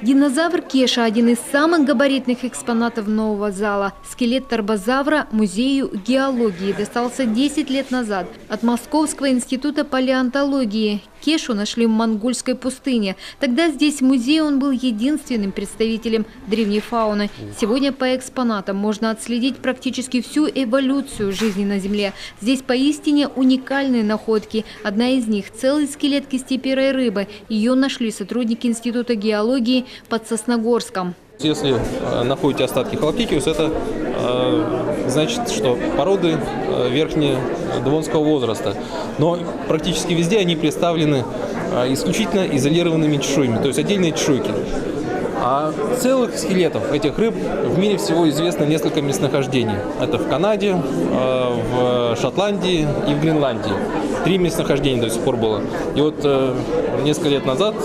Динозавр Кеша – один из самых габаритных экспонатов нового зала. Скелет торбозавра Музею геологии достался 10 лет назад от Московского института палеонтологии. Кешу нашли в монгольской пустыне. Тогда здесь в музее он был единственным представителем древней фауны. Сегодня по экспонатам можно отследить практически всю эволюцию жизни на Земле. Здесь поистине уникальные находки. Одна из них – целый скелет кистеперой рыбы. Ее нашли сотрудники Института геологии под Сосногорском. Если находите остатки холоптикиус, это значит, что породы верхнего девонского возраста. Но практически везде они представлены исключительно изолированными чешуями, то есть отдельные чешуйки. А целых скелетов этих рыб в мире всего известно несколько местонахождений. Это в Канаде, в Шотландии и в Гренландии. 3 местонахождения до сих пор было. И вот несколько лет назад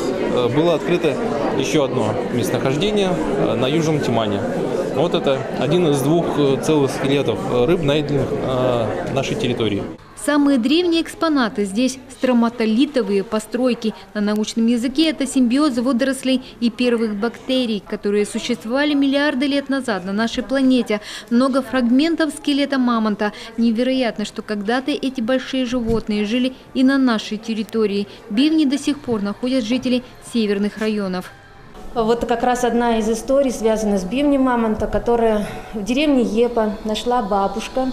было открыто еще одно местонахождение на Южном Тимане. Вот это один из 2 целых скелетов рыб, найденных на нашей территории. Самые древние экспонаты здесь – строматолитовые постройки. На научном языке это симбиоз водорослей и первых бактерий, которые существовали миллиарды лет назад на нашей планете. Много фрагментов скелета мамонта. Невероятно, что когда-то эти большие животные жили и на нашей территории. Бивни до сих пор находят жители северных районов. Вот как раз одна из историй связана с бивнем мамонта, которая в деревне Епа нашла бабушка.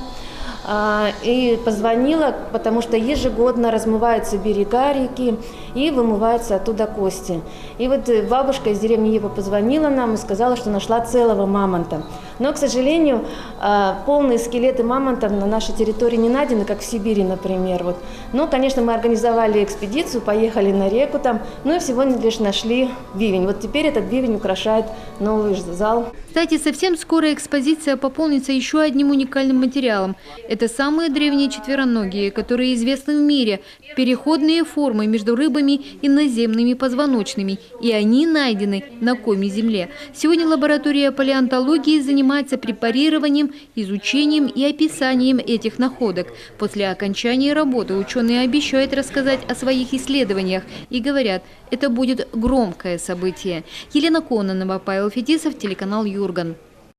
И позвонила, потому что ежегодно размываются берега реки и вымываются оттуда кости. И вот бабушка из деревни Епа позвонила нам и сказала, что нашла целого мамонта. Но, к сожалению, полные скелеты мамонтов на нашей территории не найдены, как в Сибири, например. Вот. Но, конечно, мы организовали экспедицию, поехали на реку там, ну и всего лишь нашли бивень. Вот теперь этот бивень украшает новый зал. Кстати, совсем скоро экспозиция пополнится еще одним уникальным материалом. Это самые древние четвероногие, которые известны в мире. Переходные формы между рыбами и наземными позвоночными. И они найдены на Коми-Земле. Сегодня лаборатория палеонтологии занимается препарированием, изучением и описанием этих находок. После окончания работы ученые обещают рассказать о своих исследованиях. И говорят, это будет громкое событие. Елена Кононова, Павел Фетисов, телеканал Юрган.